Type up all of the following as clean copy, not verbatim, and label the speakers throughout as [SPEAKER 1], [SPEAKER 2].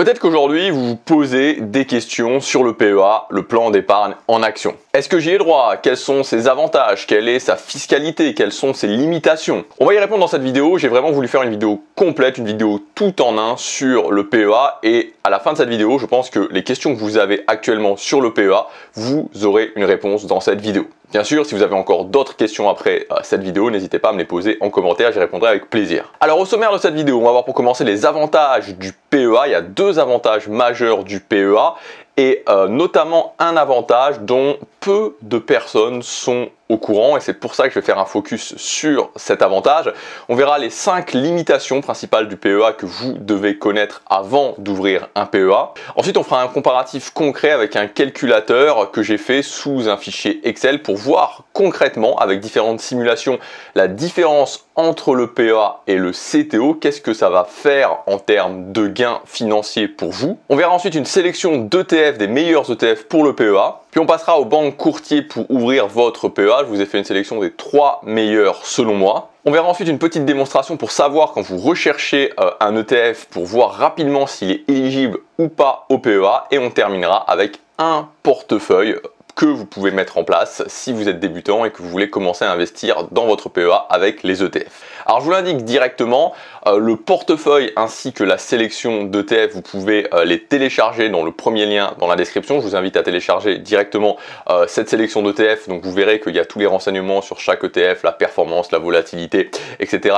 [SPEAKER 1] Peut-être qu'aujourd'hui, vous vous posez des questions sur le PEA, le plan d'épargne en action. Est-ce que j'y ai droit? Quels sont ses avantages? Quelle est sa fiscalité? Quelles sont ses limitations? On va y répondre dans cette vidéo. J'ai vraiment voulu faire une vidéo complète, une vidéo tout en un sur le PEA. Et à la fin de cette vidéo, je pense que les questions que vous avez actuellement sur le PEA, vous aurez une réponse dans cette vidéo. Bien sûr, si vous avez encore d'autres questions après cette vidéo, n'hésitez pas à me les poser en commentaire, j'y répondrai avec plaisir. Alors au sommaire de cette vidéo, on va voir pour commencer les avantages du PEA. Il y a deux avantages majeurs du PEA et notamment un avantage dont peu de personnes sont au courant et c'est pour ça que je vais faire un focus sur cet avantage. On verra les 5 limitations principales du PEA que vous devez connaître avant d'ouvrir un PEA. Ensuite, on fera un comparatif concret avec un calculateur que j'ai fait sous un fichier Excel pour voir concrètement avec différentes simulations la différence entre le PEA et le CTO, qu'est-ce que ça va faire en termes de gains financiers pour vous. On verra ensuite une sélection d'ETF, des meilleurs ETF pour le PEA. Puis on passera aux banques courtiers pour ouvrir votre PEA. Je vous ai fait une sélection des 3 meilleurs selon moi. On verra ensuite une petite démonstration pour savoir quand vous recherchez un ETF pour voir rapidement s'il est éligible ou pas au PEA. Et on terminera avec un portefeuille que vous pouvez mettre en place si vous êtes débutant et que vous voulez commencer à investir dans votre PEA avec les ETF. Alors je vous l'indique directement, le portefeuille ainsi que la sélection d'ETF, vous pouvez les télécharger dans le premier lien dans la description. Je vous invite à télécharger directement cette sélection d'ETF, donc vous verrez qu'il y a tous les renseignements sur chaque ETF, la performance, la volatilité, etc.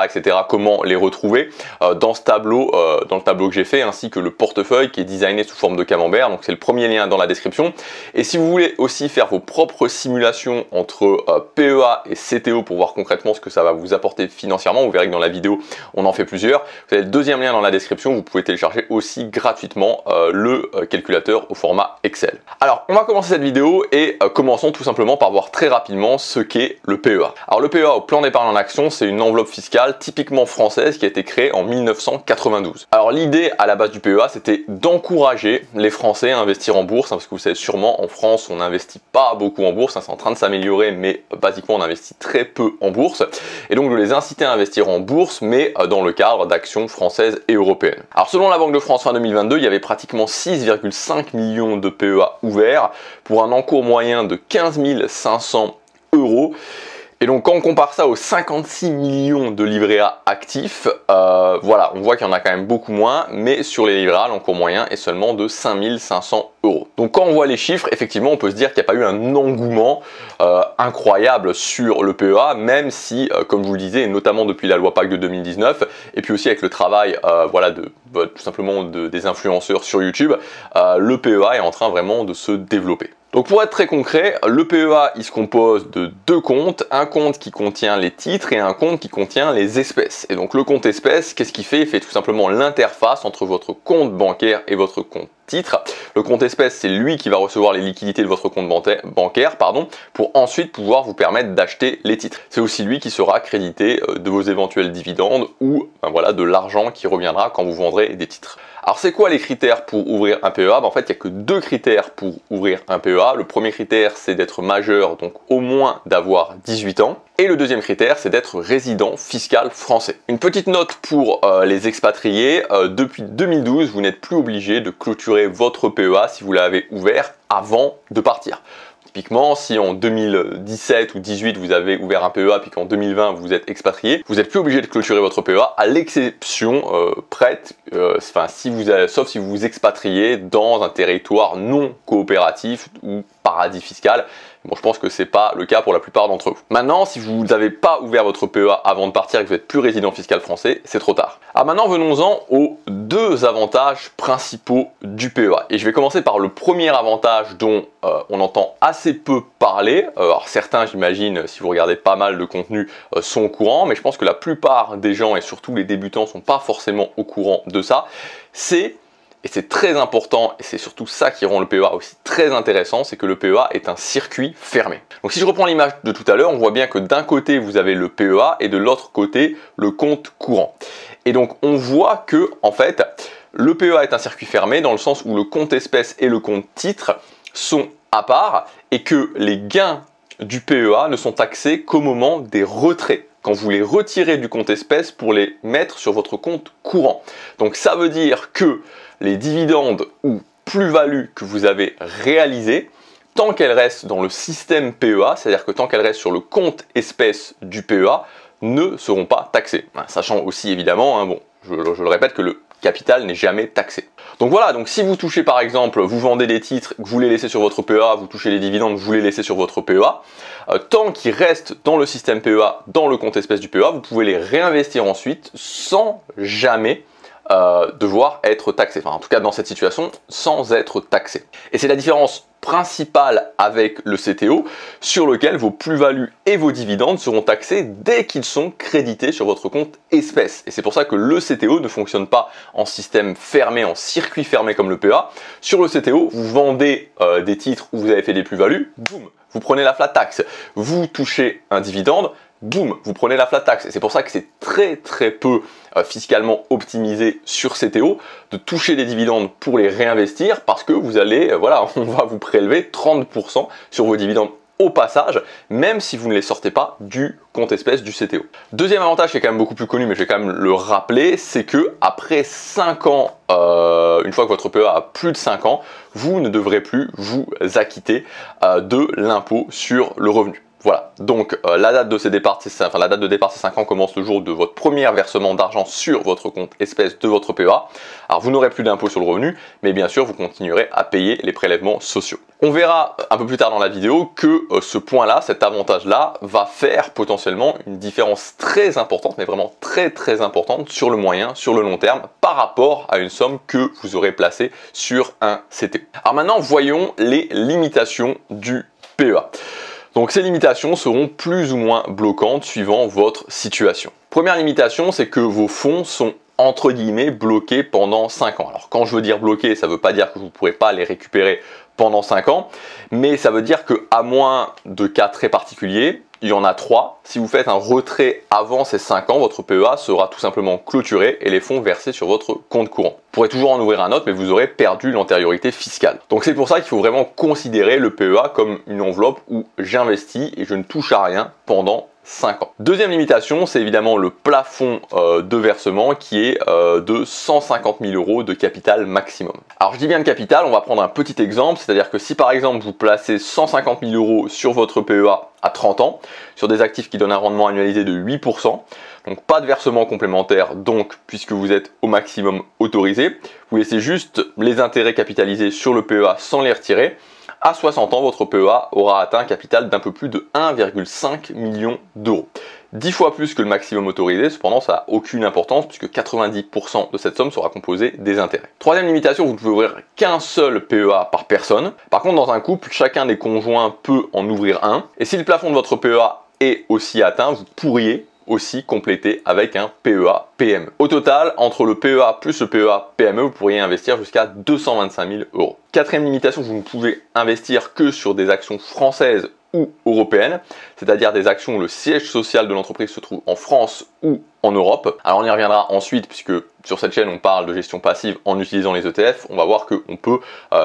[SPEAKER 1] comment les retrouver dans ce tableau, dans le tableau que j'ai fait, ainsi que le portefeuille qui est designé sous forme de camembert, donc c'est le premier lien dans la description. Et si vous voulez aussi faire vos propres simulations entre PEA et CTO pour voir concrètement ce que ça va vous apporter financièrement, vous verrez que dans la vidéo on en fait plusieurs. Vous avez le deuxième lien dans la description, vous pouvez télécharger aussi gratuitement le calculateur au format Excel. Alors on va commencer cette vidéo et commençons tout simplement par voir très rapidement ce qu'est le PEA. Alors le PEA, au plan d'épargne en action, c'est une enveloppe fiscale typiquement française qui a été créée en 1992. Alors l'idée à la base du PEA, c'était d'encourager les Français à investir en bourse, parce que vous savez sûrement en France on n'investit pas beaucoup en bourse, c'est en train de s'améliorer, mais basiquement on investit très peu en bourse, et donc de les inciter à investir en bourse, mais dans le cadre d'actions françaises et européennes. Alors selon la Banque de France fin 2022, il y avait pratiquement 6,5 millions de PEA ouverts pour un encours moyen de 15 500 €. Et donc quand on compare ça aux 56 millions de livrets A actifs, voilà, on voit qu'il y en a quand même beaucoup moins, mais sur les livrets A, l'encours moyen est seulement de 5 500 €. Donc quand on voit les chiffres, effectivement, on peut se dire qu'il n'y a pas eu un engouement incroyable sur le PEA, même si, comme je vous le disais, notamment depuis la loi PAC de 2019, et puis aussi avec le travail voilà, tout simplement des influenceurs sur YouTube, le PEA est en train vraiment de se développer. Donc pour être très concret, le PEA il se compose de 2 comptes, un compte qui contient les titres et un compte qui contient les espèces. Et donc le compte espèces, qu'est-ce qu'il fait? Il fait tout simplement l'interface entre votre compte bancaire et votre compte titre. Le compte espèces, c'est lui qui va recevoir les liquidités de votre compte bancaire, pour ensuite pouvoir vous permettre d'acheter les titres. C'est aussi lui qui sera crédité de vos éventuels dividendes ou voilà, de l'argent qui reviendra quand vous vendrez des titres. Alors c'est quoi les critères pour ouvrir un PEA? En fait, il n'y a que 2 critères pour ouvrir un PEA. Le premier critère, c'est d'être majeur, donc au moins d'avoir 18 ans. Et le deuxième critère, c'est d'être résident fiscal français. Une petite note pour les expatriés, depuis 2012, vous n'êtes plus obligé de clôturer votre PEA si vous l'avez ouvert avant de partir. Typiquement, si en 2017 ou 2018 vous avez ouvert un PEA puis qu'en 2020 vous êtes expatrié, vous n'êtes plus obligé de clôturer votre PEA à l'exception sauf si vous vous expatriez dans un territoire non coopératif ou paradis fiscal. Bon, je pense que c'est pas le cas pour la plupart d'entre vous. Maintenant, si vous n'avez pas ouvert votre PEA avant de partir et que vous n'êtes plus résident fiscal français, c'est trop tard. Alors maintenant, venons-en aux 2 avantages principaux du PEA. Et je vais commencer par le premier avantage dont on entend assez peu parler. Alors certains, j'imagine, si vous regardez pas mal de contenu, sont au courant, mais je pense que la plupart des gens, et surtout les débutants, sont pas forcément au courant de ça. Et c'est très important, et c'est surtout ça qui rend le PEA aussi très intéressant, c'est que le PEA est un circuit fermé. Donc si je reprends l'image de tout à l'heure, on voit bien que d'un côté vous avez le PEA et de l'autre côté le compte courant. Et donc on voit que en fait le PEA est un circuit fermé dans le sens où le compte espèce et le compte titre sont à part et que les gains du PEA ne sont taxés qu'au moment des retraits quand vous les retirez du compte espèces pour les mettre sur votre compte courant. Donc ça veut dire que les dividendes ou plus-values que vous avez réalisées, tant qu'elles restent dans le système PEA, c'est-à-dire que tant qu'elles restent sur le compte espèces du PEA, ne seront pas taxées. Sachant aussi évidemment, je le répète, que le capital n'est jamais taxé. Donc voilà, donc si vous touchez par exemple, vous vendez des titres, que vous les laissez sur votre PEA, vous touchez les dividendes, vous les laissez sur votre PEA, tant qu'ils restent dans le système PEA, dans le compte espèces du PEA, vous pouvez les réinvestir ensuite sans jamais devoir être taxé. Enfin, en tout cas, dans cette situation, sans être taxé. Et c'est la différence principale avec le CTO, sur lequel vos plus-values et vos dividendes seront taxés dès qu'ils sont crédités sur votre compte espèces. Et c'est pour ça que le CTO ne fonctionne pas en système fermé, en circuit fermé comme le PEA. Sur le CTO, vous vendez des titres où vous avez fait des plus-values, boum, vous prenez la flat tax. Vous touchez un dividende, boum, vous prenez la flat tax. Et c'est pour ça que c'est très peu fiscalement optimisé sur CTO de toucher des dividendes pour les réinvestir, parce que vous allez, voilà, on va vous prélever 30% sur vos dividendes au passage, même si vous ne les sortez pas du compte espèces du CTO. Deuxième avantage qui est quand même beaucoup plus connu, mais je vais quand même le rappeler, c'est que après 5 ans, une fois que votre PEA a plus de 5 ans, vous ne devrez plus vous acquitter de l'impôt sur le revenu. Voilà, donc la date de départ, c'est 5 ans, commence le jour de votre premier versement d'argent sur votre compte espèces de votre PEA. Alors vous n'aurez plus d'impôt sur le revenu, mais bien sûr vous continuerez à payer les prélèvements sociaux. On verra un peu plus tard dans la vidéo que ce point-là, cet avantage-là, va faire potentiellement une différence très importante, mais vraiment très importante sur le moyen, sur le long terme, par rapport à une somme que vous aurez placée sur un CTO. Alors maintenant, voyons les limitations du PEA. Donc ces limitations seront plus ou moins bloquantes suivant votre situation. Première limitation, c'est que vos fonds sont entre guillemets bloqués pendant 5 ans. Alors quand je veux dire bloqués, ça ne veut pas dire que vous ne pourrez pas les récupérer pendant 5 ans, mais ça veut dire qu'à moins de cas très particuliers, il y en a 3. Si vous faites un retrait avant ces 5 ans, votre PEA sera tout simplement clôturé et les fonds versés sur votre compte courant. Vous pourrez toujours en ouvrir un autre, mais vous aurez perdu l'antériorité fiscale. Donc c'est pour ça qu'il faut vraiment considérer le PEA comme une enveloppe où j'investis et je ne touche à rien pendant 5 ans. Deuxième limitation, c'est évidemment le plafond de versement qui est de 150 000 € de capital maximum. Alors je dis bien de capital, on va prendre un petit exemple, c'est-à-dire que si par exemple vous placez 150 000 € sur votre PEA à 30 ans, sur des actifs qui donnent un rendement annualisé de 8%, donc pas de versement complémentaire, donc puisque vous êtes au maximum autorisé, vous laissez juste les intérêts capitalisés sur le PEA sans les retirer. À 60 ans, votre PEA aura atteint un capital d'un peu plus de 1,5 million d'euros. 10 fois plus que le maximum autorisé, cependant ça n'a aucune importance puisque 90% de cette somme sera composée des intérêts. Troisième limitation, vous ne pouvez ouvrir qu'un seul PEA par personne. Par contre, dans un couple, chacun des conjoints peut en ouvrir un. Et si le plafond de votre PEA est aussi atteint, vous pourriez aussi compléter avec un PEA PME. Au total, entre le PEA plus le PEA PME, vous pourriez investir jusqu'à 225 000 €. Quatrième limitation, vous ne pouvez investir que sur des actions françaises ou européennes, c'est-à-dire des actions où le siège social de l'entreprise se trouve en France ou en Europe. Alors on y reviendra ensuite puisque sur cette chaîne on parle de gestion passive en utilisant les ETF. On va voir qu'on peut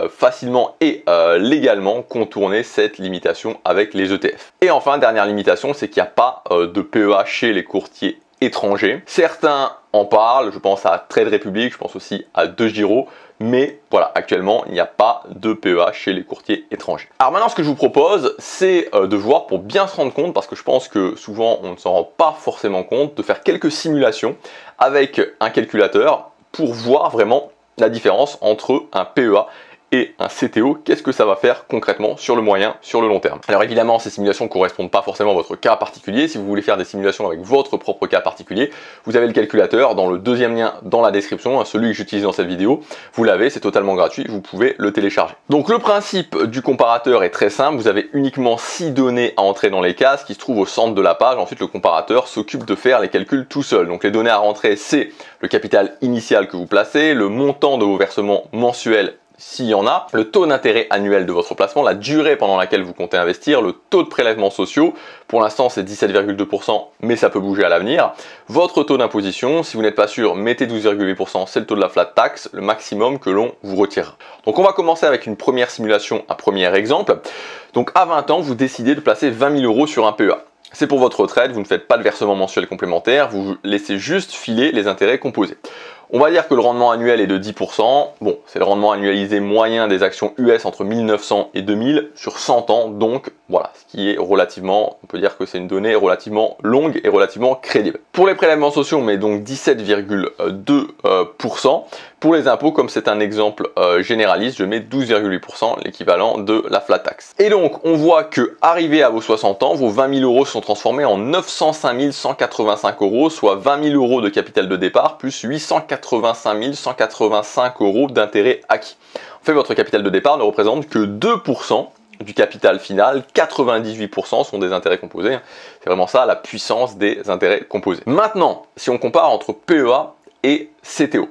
[SPEAKER 1] facilement et légalement contourner cette limitation avec les ETF. Et enfin, dernière limitation, c'est qu'il n'y a pas de PEA chez les courtiers étrangers. Certains en parlent, je pense à Trade Republic, je pense aussi à DeGiro, mais voilà, actuellement il n'y a pas de PEA chez les courtiers étrangers. Alors maintenant, ce que je vous propose, c'est de voir, pour bien se rendre compte, parce que je pense que souvent on ne s'en rend pas forcément compte, de faire quelques simulations avec un calculateur pour voir vraiment la différence entre un PEA et un CTO, qu'est-ce que ça va faire concrètement sur le moyen, sur le long terme. Alors évidemment, ces simulations ne correspondent pas forcément à votre cas particulier. Si vous voulez faire des simulations avec votre propre cas particulier, vous avez le calculateur dans le deuxième lien dans la description, celui que j'utilise dans cette vidéo. Vous l'avez, c'est totalement gratuit, vous pouvez le télécharger. Donc le principe du comparateur est très simple, vous avez uniquement 6 données à entrer dans les cases qui se trouvent au centre de la page. Ensuite, le comparateur s'occupe de faire les calculs tout seul. Donc les données à rentrer, c'est le capital initial que vous placez, le montant de vos versements mensuels s'il y en a, le taux d'intérêt annuel de votre placement, la durée pendant laquelle vous comptez investir, le taux de prélèvements sociaux, pour l'instant c'est 17,2%, mais ça peut bouger à l'avenir, votre taux d'imposition, si vous n'êtes pas sûr, mettez 12,8%, c'est le taux de la flat tax, le maximum que l'on vous retirera. Donc on va commencer avec une première simulation, un premier exemple. Donc à 20 ans, vous décidez de placer 20 000 € sur un PEA. c'est pour votre retraite, vous ne faites pas de versement mensuel complémentaire, vous laissez juste filer les intérêts composés. On va dire que le rendement annuel est de 10%. Bon, c'est le rendement annualisé moyen des actions US entre 1900 et 2000 sur 100 ans. Donc voilà, ce qui est relativement, on peut dire que c'est une donnée relativement longue et relativement crédible. Pour les prélèvements sociaux, on met donc 17,2%. Pour les impôts, comme c'est un exemple généraliste, je mets 12,8%, l'équivalent de la flat tax. Et donc, on voit que arrivé à vos 60 ans, vos 20 000 euros sont transformés en 905 185 euros, soit 20 000 euros de capital de départ, plus 885 185 euros d'intérêt acquis. En fait, votre capital de départ ne représente que 2% du capital final, 98% sont des intérêts composés. C'est vraiment ça la puissance des intérêts composés. Maintenant, si on compare entre PEA et CTO,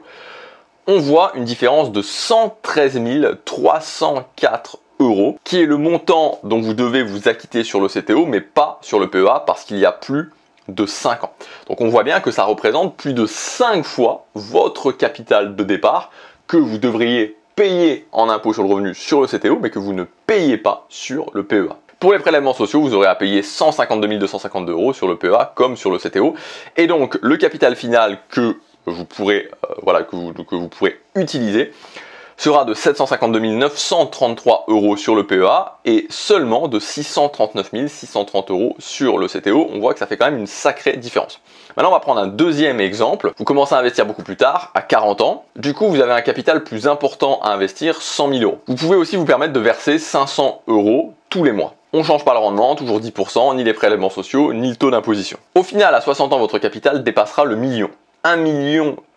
[SPEAKER 1] on voit une différence de 113 304 euros, qui est le montant dont vous devez vous acquitter sur le CTO, mais pas sur le PEA, parce qu'il y a plus de 5 ans. Donc on voit bien que ça représente plus de 5 fois votre capital de départ que vous devriez payer en impôt sur le revenu sur le CTO, mais que vous ne payez pas sur le PEA. Pour les prélèvements sociaux, vous aurez à payer 152 252 euros sur le PEA comme sur le CTO. Et donc le capital final que vous pourrez, que vous pourrez utiliser sera de 752 933 euros sur le PEA et seulement de 639 630 euros sur le CTO. On voit que ça fait quand même une sacrée différence. Maintenant, on va prendre un deuxième exemple. Vous commencez à investir beaucoup plus tard, à 40 ans. Du coup, vous avez un capital plus important à investir, 100 000 euros. Vous pouvez aussi vous permettre de verser 500 euros tous les mois. On ne change pas le rendement, toujours 10%, ni les prélèvements sociaux, ni le taux d'imposition. Au final, à 60 ans, votre capital dépassera le million. 1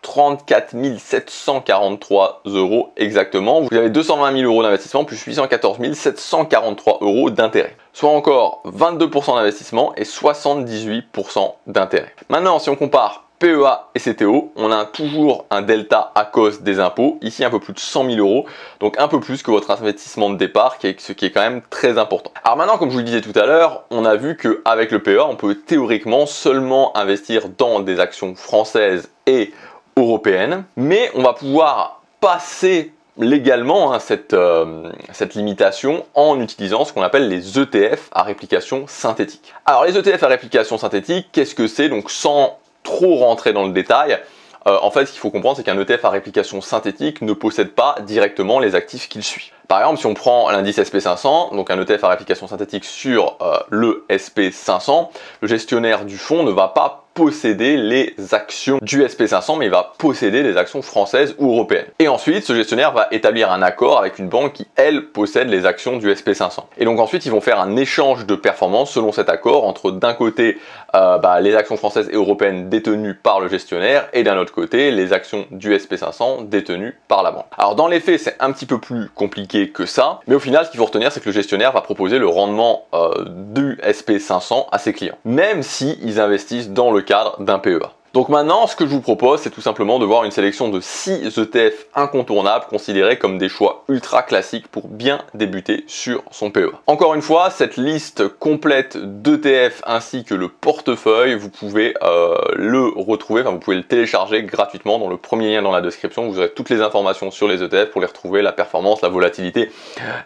[SPEAKER 1] 034 743 euros exactement. Vous avez 220 000 euros d'investissement plus 814 743 euros d'intérêt. Soit encore 22% d'investissement et 78% d'intérêt. Maintenant, si on compare PEA et CTO, on a toujours un delta à cause des impôts, ici un peu plus de 100 000 euros, donc un peu plus que votre investissement de départ, ce qui est quand même très important. Alors maintenant, comme je vous le disais tout à l'heure, on a vu qu'avec le PEA, on peut théoriquement seulement investir dans des actions françaises et européennes, mais on va pouvoir passer légalement cette limitation en utilisant ce qu'on appelle les ETF à réplication synthétique. Alors les ETF à réplication synthétique, qu'est-ce que c'est? Donc sans trop rentrer dans le détail, en fait ce qu'il faut comprendre c'est qu'un ETF à réplication synthétique ne possède pas directement les actifs qu'il suit. Par exemple, si on prend l'indice SP500, donc un ETF à réplication synthétique sur le SP500, le gestionnaire du fonds ne va pas posséder les actions du SP500, mais il va posséder des actions françaises ou européennes. Et ensuite, ce gestionnaire va établir un accord avec une banque qui, elle, possède les actions du SP500. Et donc ensuite, ils vont faire un échange de performance selon cet accord entre d'un côté les actions françaises et européennes détenues par le gestionnaire et d'un autre côté les actions du SP500 détenues par la banque. Alors dans les faits, c'est un petit peu plus compliqué que ça, mais au final, ce qu'il faut retenir, c'est que le gestionnaire va proposer le rendement du SP500 à ses clients, même s'ils investissent dans le cadre d'un PEA. Donc maintenant, ce que je vous propose, c'est tout simplement de voir une sélection de 6 ETF incontournables considérés comme des choix ultra classiques pour bien débuter sur son PEA. Encore une fois, cette liste complète d'ETF ainsi que le portefeuille, vous pouvez le retrouver, vous pouvez le télécharger gratuitement dans le premier lien dans la description. Vous aurez toutes les informations sur les ETF pour les retrouver, la performance, la volatilité,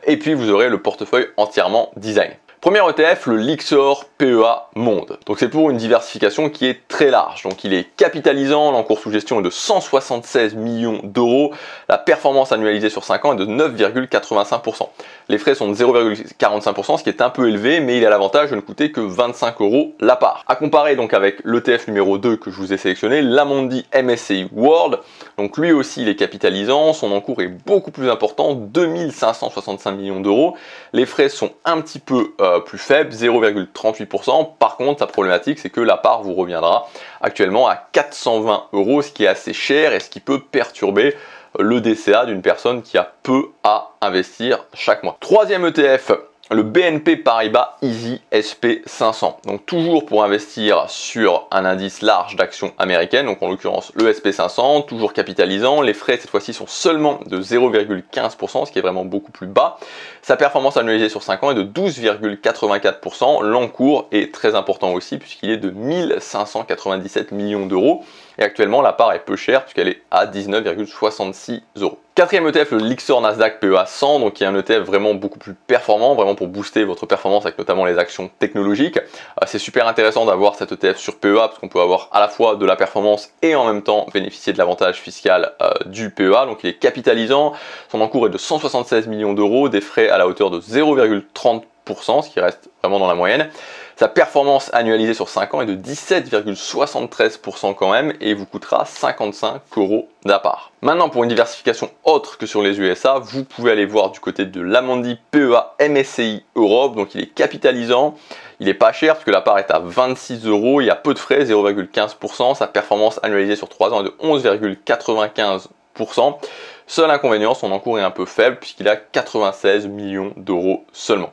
[SPEAKER 1] et puis vous aurez le portefeuille entièrement designé. Premier ETF, le Lyxor PEA Monde. Donc c'est pour une diversification qui est très large. Donc il est capitalisant, l'encours sous gestion est de 176 millions d'euros. La performance annualisée sur 5 ans est de 9,85%. Les frais sont de 0,45%, ce qui est un peu élevé, mais il a l'avantage de ne coûter que 25 euros la part. À comparer donc avec l'ETF numéro 2 que je vous ai sélectionné, l'Amundi MSCI World. Donc lui aussi il est capitalisant, son encours est beaucoup plus important, 2565 millions d'euros. Les frais sont un petit peu plus faible, 0,38%. Par contre, sa problématique, c'est que la part vous reviendra actuellement à 420 euros, ce qui est assez cher et ce qui peut perturber le DCA d'une personne qui a peu à investir chaque mois. Troisième ETF, le BNP Paribas Easy SP500. Donc toujours pour investir sur un indice large d'actions américaines, donc en l'occurrence le SP500, toujours capitalisant. Les frais cette fois-ci sont seulement de 0,15%, ce qui est vraiment beaucoup plus bas. Sa performance annualisée sur 5 ans est de 12,84%. L'encours est très important aussi puisqu'il est de 1597 millions d'euros. Et actuellement, la part est peu chère puisqu'elle est à 19,66 €. Quatrième ETF, le Lyxor Nasdaq PEA 100, donc qui est un ETF vraiment beaucoup plus performant, vraiment pour booster votre performance avec notamment les actions technologiques. C'est super intéressant d'avoir cet ETF sur PEA parce qu'on peut avoir à la fois de la performance et en même temps bénéficier de l'avantage fiscal du PEA. Donc il est capitalisant, son encours est de 176 millions d'euros, des frais à la hauteur de 0,30%, ce qui reste vraiment dans la moyenne. Sa performance annualisée sur 5 ans est de 17,73% quand même et vous coûtera 55 € d'appart. Maintenant, pour une diversification autre que sur les USA, vous pouvez aller voir du côté de l'Amundi PEA MSCI Europe. Donc il est capitalisant, il est pas cher parce que la part est à 26 €, il y a peu de frais, 0,15%. Sa performance annualisée sur 3 ans est de 11,95%. Seul inconvénient, son encours est un peu faible puisqu'il a 96 millions d'euros seulement.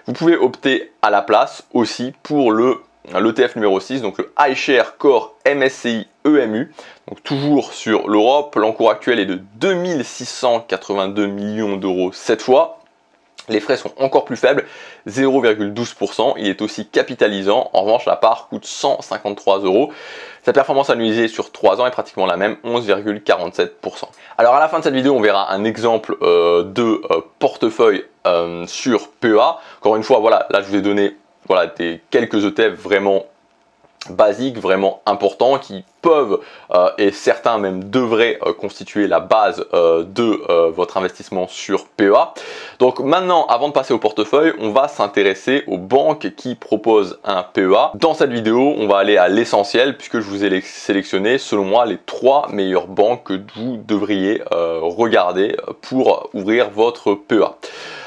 [SPEAKER 1] Vous pouvez opter à la place aussi pour l'ETF numéro 6, donc le iShare Core MSCI EMU, donc toujours sur l'Europe. L'encours actuel est de 2682 millions d'euros cette fois. Les frais sont encore plus faibles, 0,12%. Il est aussi capitalisant. En revanche, la part coûte 153 €. Sa performance annualisée sur 3 ans est pratiquement la même, 11,47%. Alors à la fin de cette vidéo, on verra un exemple de portefeuille sur PEA. Encore une fois, voilà, là je vous ai donné quelques ETF vraiment basiques, vraiment importants, qui peuvent et certains même devraient constituer la base de votre investissement sur PEA. Donc maintenant, avant de passer au portefeuille, on va s'intéresser aux banques qui proposent un PEA. Dans cette vidéo, on va aller à l'essentiel puisque je vous ai sélectionné, selon moi, les 3 meilleures banques que vous devriez regarder pour ouvrir votre PEA.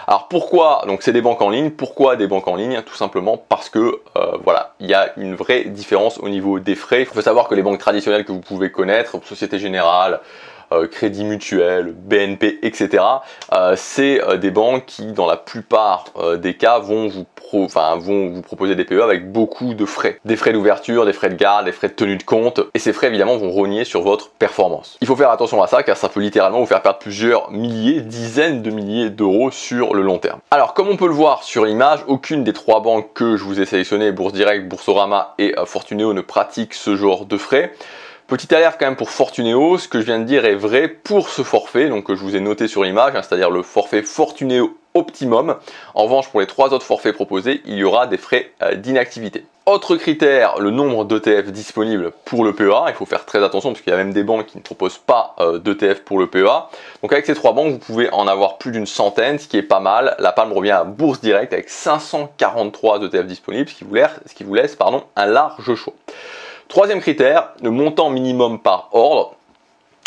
[SPEAKER 1] Alors pourquoi, donc c'est des banques en ligne, pourquoi des banques en ligne? Tout simplement parce que voilà, il y a une vraie différence au niveau des frais. Il faut savoir que les banques traditionnelles que vous pouvez connaître, Société Générale, Crédit Mutuel, BNP, etc. C'est des banques qui, dans la plupart des cas, vont vous proposer des PEA avec beaucoup de frais. Des frais d'ouverture, des frais de garde, des frais de tenue de compte. Et ces frais, évidemment, vont rogner sur votre performance. Il faut faire attention à ça, car ça peut littéralement vous faire perdre plusieurs milliers, dizaines de milliers d'euros sur le long terme. Alors, comme on peut le voir sur l'image, aucune des 3 banques que je vous ai sélectionnées, Bourse Direct, Boursorama et Fortuneo, ne pratique ce genre de frais. Petite alerte quand même pour Fortuneo, ce que je viens de dire est vrai pour ce forfait, donc que je vous ai noté sur l'image, c'est-à-dire le forfait Fortuneo Optimum. En revanche, pour les 3 autres forfaits proposés, il y aura des frais d'inactivité. Autre critère, le nombre d'ETF disponibles pour le PEA. Il faut faire très attention parce qu'il y a même des banques qui ne proposent pas d'ETF pour le PEA. Donc avec ces 3 banques, vous pouvez en avoir plus d'une centaine, ce qui est pas mal. La palme revient à Bourse Direct avec 543 ETF disponibles, ce qui vous laisse un large choix. Troisième critère, le montant minimum par ordre.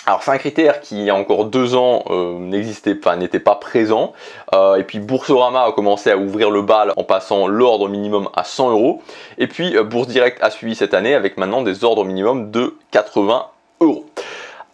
[SPEAKER 1] Alors c'est un critère qui il y a encore 2 ans n'était pas présent. Et puis Boursorama a commencé à ouvrir le bal en passant l'ordre minimum à 100 €. Et puis Bourse Direct a suivi cette année avec maintenant des ordres minimum de 80 €.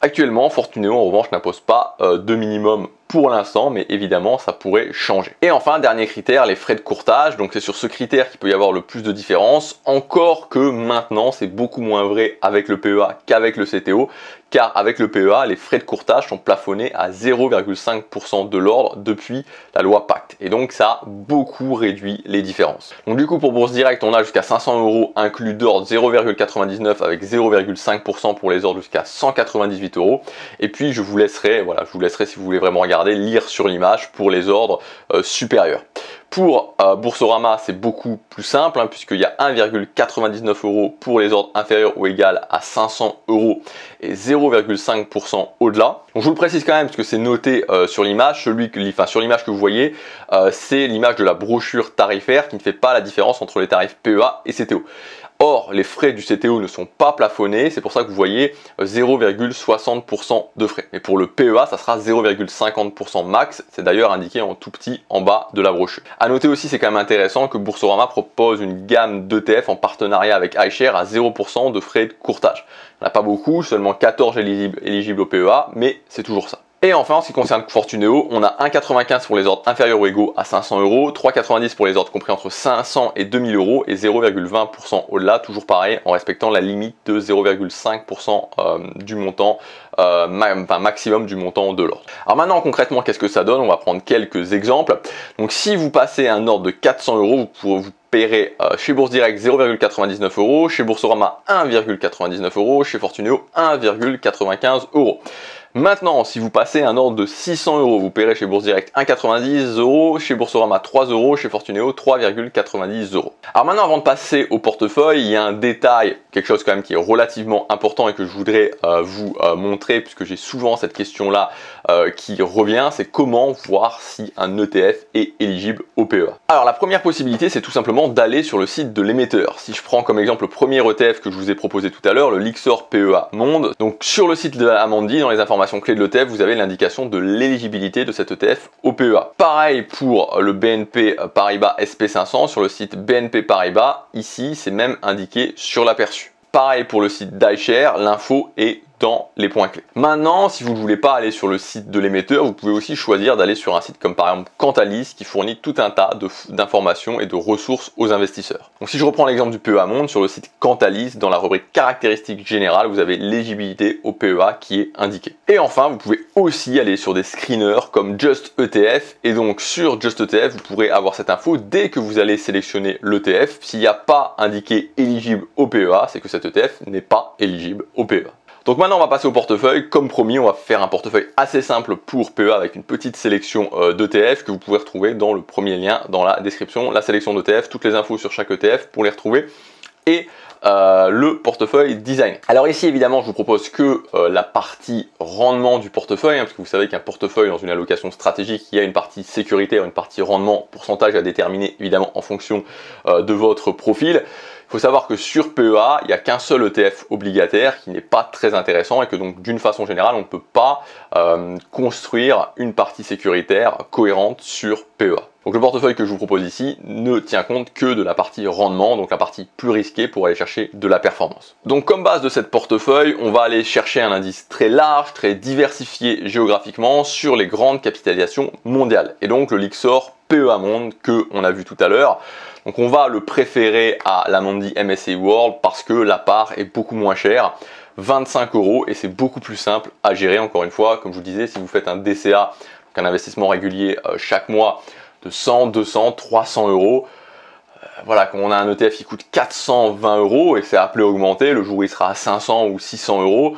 [SPEAKER 1] Actuellement, Fortuneo en revanche n'impose pas de minimum pour l'instant, mais évidemment ça pourrait changer. Et enfin, dernier critère, les frais de courtage. Donc c'est sur ce critère qu'il peut y avoir le plus de différence, encore que maintenant c'est beaucoup moins vrai avec le PEA qu'avec le CTO, car avec le PEA, les frais de courtage sont plafonnés à 0,5% de l'ordre depuis la loi Pacte. Et donc ça a beaucoup réduit les différences. Donc du coup pour Bourse Direct, on a jusqu'à 500 € inclus d'ordre 0,99 avec 0,5% pour les ordres jusqu'à 198 €. Et puis je vous laisserai si vous voulez vraiment regarder, lire sur l'image pour les ordres supérieurs. Pour Boursorama, c'est beaucoup plus simple puisqu'il y a 1,99 € pour les ordres inférieurs ou égal à 500 € et 0,5% au-delà. Donc je vous le précise quand même parce que c'est noté sur l'image. Sur l'image que vous voyez, c'est l'image de la brochure tarifaire qui ne fait pas la différence entre les tarifs PEA et CTO. Or, les frais du CTO ne sont pas plafonnés, c'est pour ça que vous voyez 0,60% de frais. Mais pour le PEA, ça sera 0,50% max, c'est d'ailleurs indiqué en tout petit en bas de la brochure. A noter aussi, c'est quand même intéressant que Boursorama propose une gamme d'ETF en partenariat avec iShare à 0% de frais de courtage. Il n'y en a pas beaucoup, seulement 14 éligibles au PEA, mais c'est toujours ça. Et enfin, en ce qui concerne Fortuneo, on a 1,95 pour les ordres inférieurs ou égaux à 500 €, 3,90 pour les ordres compris entre 500 et 2000 € et 0,20% au-delà, toujours pareil, en respectant la limite de 0,5% du montant, maximum du montant de l'ordre. Alors maintenant, concrètement, qu'est-ce que ça donne? On va prendre quelques exemples. Donc si vous passez un ordre de 400 €, vous paierez chez Bourse Direct 0,99 €, chez Boursorama 1,99 €, chez Fortuneo 1,95 €. Maintenant, si vous passez un ordre de 600 €, vous paierez chez Bourse Direct 1,90 €, chez Boursorama 3 €, chez Fortuneo 3,90 €. Alors maintenant, avant de passer au portefeuille, il y a un détail, quelque chose quand même qui est relativement important et que je voudrais vous montrer, puisque j'ai souvent cette question-là qui revient, c'est comment voir si un ETF est éligible au PEA. Alors la première possibilité, c'est tout simplement d'aller sur le site de l'émetteur. Si je prends comme exemple le premier ETF que je vous ai proposé tout à l'heure, le Lyxor PEA Monde, donc sur le site de Amundi, dans les informations clés de l'ETF, vous avez l'indication de l'éligibilité de cet ETF au PEA. Pareil pour le BNP Paribas SP500 sur le site BNP Paribas, ici c'est même indiqué sur l'aperçu. Pareil pour le site d'iShare, l'info est dans les points clés. Maintenant, si vous ne voulez pas aller sur le site de l'émetteur, vous pouvez aussi choisir d'aller sur un site comme par exemple Cantalis qui fournit tout un tas d'informations et de ressources aux investisseurs. Donc si je reprends l'exemple du PEA Monde, sur le site Cantalis, dans la rubrique caractéristiques générales, vous avez l'éligibilité au PEA qui est indiquée. Et enfin, vous pouvez aussi aller sur des screeners comme Just ETF, et donc sur Just ETF, vous pourrez avoir cette info dès que vous allez sélectionner l'ETF. S'il n'y a pas indiqué éligible au PEA, c'est que cet ETF n'est pas éligible au PEA. Donc maintenant on va passer au portefeuille. Comme promis, on va faire un portefeuille assez simple pour PEA avec une petite sélection d'ETF que vous pouvez retrouver dans le premier lien dans la description. La sélection d'ETF, toutes les infos sur chaque ETF pour les retrouver et le portefeuille design. Alors ici évidemment je vous propose que la partie rendement du portefeuille, parce que vous savez qu'un portefeuille dans une allocation stratégique, il y a une partie sécuritaire, une partie rendement, pourcentage à déterminer évidemment en fonction de votre profil. Il faut savoir que sur PEA, il n'y a qu'un seul ETF obligataire qui n'est pas très intéressant et que donc d'une façon générale, on ne peut pas construire une partie sécuritaire cohérente sur PEA. Donc le portefeuille que je vous propose ici ne tient compte que de la partie rendement, donc la partie plus risquée pour aller chercher de la performance. Donc comme base de cette portefeuille, on va aller chercher un indice très large, très diversifié géographiquement sur les grandes capitalisations mondiales. Et donc le Lyxor PEA Monde que on a vu tout à l'heure. Donc on va le préférer à l'Amundi MSCI World parce que la part est beaucoup moins chère, 25 €, et c'est beaucoup plus simple à gérer. Encore une fois, comme je vous disais, si vous faites un DCA, donc un investissement régulier chaque mois de 100, 200, 300 €, voilà, quand on a un ETF qui coûte 420 € et que c'est appelé à augmenter, le jour où il sera à 500 ou 600 €,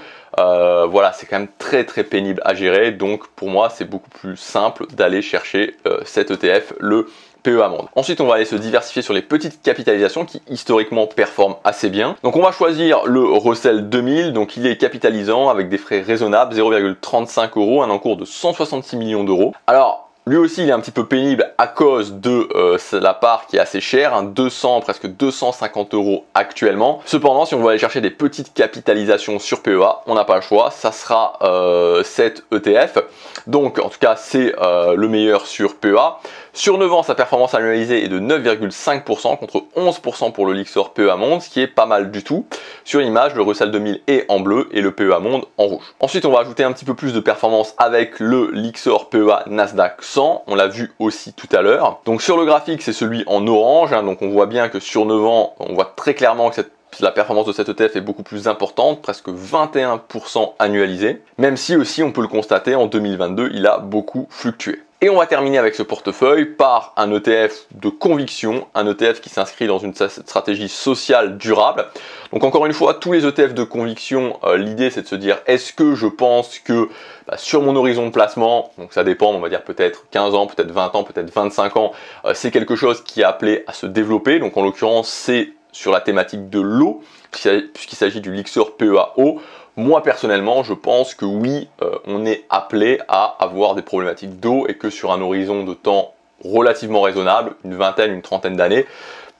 [SPEAKER 1] voilà, c'est quand même très pénible à gérer. Donc pour moi, c'est beaucoup plus simple d'aller chercher cet ETF, le PEA Monde. Ensuite, on va aller se diversifier sur les petites capitalisations qui historiquement performent assez bien. Donc on va choisir le Russell 2000, donc il est capitalisant avec des frais raisonnables, 0,35 €, un encours de 166 millions d'euros. Alors, lui aussi, il est un petit peu pénible à cause de la part qui est assez chère, hein, presque 250 € actuellement. Cependant, si on veut aller chercher des petites capitalisations sur PEA, on n'a pas le choix, ça sera cet ETF. Donc, en tout cas, c'est le meilleur sur PEA. Sur 9 ans, sa performance annualisée est de 9,5% contre 11% pour le Lyxor PEA Monde, ce qui est pas mal du tout. Sur l'image, le Russell 2000 est en bleu et le PEA Monde en rouge. Ensuite, on va ajouter un petit peu plus de performance avec le Lyxor PEA Nasdaq 100. On l'a vu aussi tout à l'heure. Donc sur le graphique, c'est celui en orange. Hein, donc on voit bien que sur 9 ans, on voit très clairement que la performance de cet ETF est beaucoup plus importante, presque 21% annualisée. Même si aussi, on peut le constater, en 2022, il a beaucoup fluctué. Et on va terminer avec ce portefeuille par un ETF de conviction, un ETF qui s'inscrit dans une stratégie sociale durable. Donc encore une fois, tous les ETF de conviction, l'idée c'est de se dire, est-ce que je pense que sur mon horizon de placement, donc ça dépend, on va dire peut-être 15 ans, peut-être 20 ans, peut-être 25 ans, c'est quelque chose qui est appelé à se développer. Donc en l'occurrence, c'est sur la thématique de l'eau, puisqu'il s'agit du Lyxor PEA Eau. Moi personnellement, je pense que oui, on est appelé à avoir des problématiques d'eau et que sur un horizon de temps relativement raisonnable, une vingtaine, une trentaine d'années,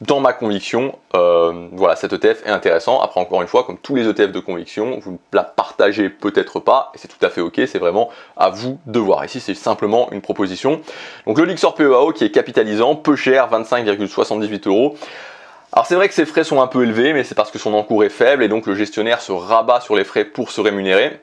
[SPEAKER 1] dans ma conviction, voilà, cet ETF est intéressant. Après, encore une fois, comme tous les ETF de conviction, vous ne la partagez peut-être pas, et c'est tout à fait ok, c'est vraiment à vous de voir. Ici, c'est simplement une proposition. Donc le Lyxor PEA qui est capitalisant, peu cher, 25,78 €. Alors c'est vrai que ses frais sont un peu élevés, mais c'est parce que son encours est faible et donc le gestionnaire se rabat sur les frais pour se rémunérer.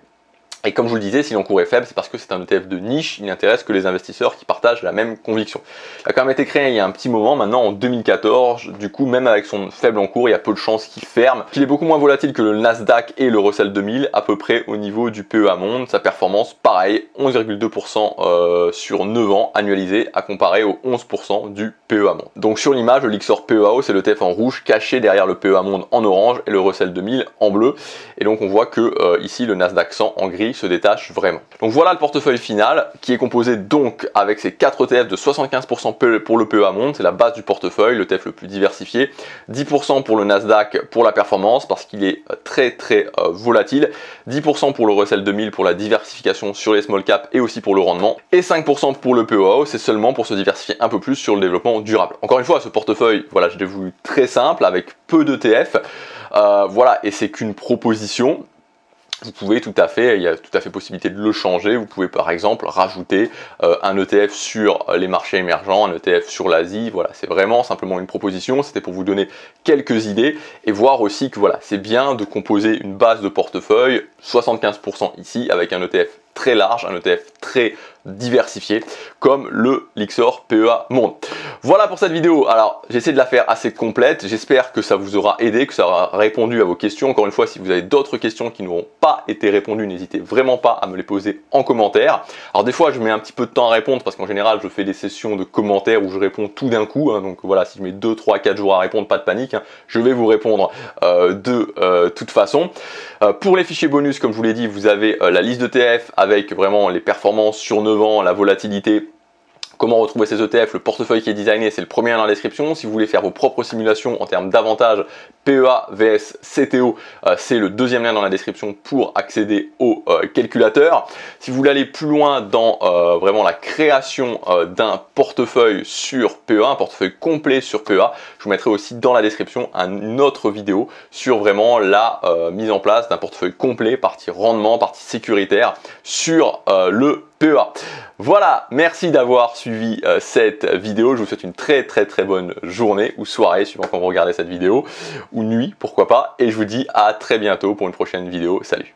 [SPEAKER 1] Et comme je vous le disais, si l'encours est faible, c'est parce que c'est un ETF de niche, il n'intéresse que les investisseurs qui partagent la même conviction. Il a quand même été créé il y a un petit moment, maintenant en 2014, du coup même avec son faible encours, il y a peu de chances qu'il ferme. Il est beaucoup moins volatile que le Nasdaq et le Russell 2000, à peu près au niveau du PEA Monde. Sa performance, pareil, 11,2% sur 9 ans annualisé, à comparer aux 11% du PEA Monde. Donc sur l'image, le Lyxor PEAO, c'est le l'ETF en rouge, caché derrière le PEA Monde en orange et le Russell 2000 en bleu. Et donc on voit que ici, le Nasdaq 100 en gris se détache vraiment. Donc voilà le portefeuille final qui est composé donc avec ces 4 ETF de 75% pour le PEA Monde, c'est la base du portefeuille, l'ETF le plus diversifié, 10% pour le Nasdaq pour la performance parce qu'il est très volatile, 10% pour le Russell 2000 pour la diversification sur les small caps et aussi pour le rendement, et 5% pour le PEAO, c'est seulement pour se diversifier un peu plus sur le développement durable. Encore une fois, ce portefeuille, voilà, je l'ai voulu très simple avec peu d'ETF, voilà, et c'est qu'une proposition. Vous pouvez tout à fait, il y a tout à fait possibilité de le changer. Vous pouvez par exemple rajouter un ETF sur les marchés émergents, un ETF sur l'Asie. Voilà, c'est vraiment simplement une proposition. C'était pour vous donner quelques idées et voir aussi que voilà, c'est bien de composer une base de portefeuille, 75% ici avec un ETF très large, un ETF très diversifié comme le Lyxor PEA Monde. Voilà pour cette vidéo. Alors j'essaie de la faire assez complète, j'espère que ça vous aura aidé, que ça aura répondu à vos questions. Encore une fois, si vous avez d'autres questions qui n'auront pas été répondues, n'hésitez vraiment pas à me les poser en commentaire. Alors des fois je mets un petit peu de temps à répondre parce qu'en général je fais des sessions de commentaires où je réponds tout d'un coup, hein. Donc voilà, si je mets 2, 3, 4 jours à répondre, pas de panique, hein. Je vais vous répondre de toute façon. Pour les fichiers bonus, comme je vous l'ai dit, vous avez la liste d'ETF avec vraiment les performances sur 9 ans, la volatilité, comment retrouver ces ETF, le portefeuille qui est designé, c'est le premier lien dans la description. Si vous voulez faire vos propres simulations en termes d'avantages, PEA vs CTO, c'est le deuxième lien dans la description pour accéder au calculateur. Si vous voulez aller plus loin dans vraiment la création d'un portefeuille sur PEA, un portefeuille complet sur PEA, je vous mettrai aussi dans la description une autre vidéo sur vraiment la mise en place d'un portefeuille complet, partie rendement, partie sécuritaire sur le PEA. Voilà, merci d'avoir suivi cette vidéo. Je vous souhaite une très bonne journée ou soirée, suivant quand vous regardez cette vidéo, ou nuit, pourquoi pas. Et je vous dis à très bientôt pour une prochaine vidéo. Salut!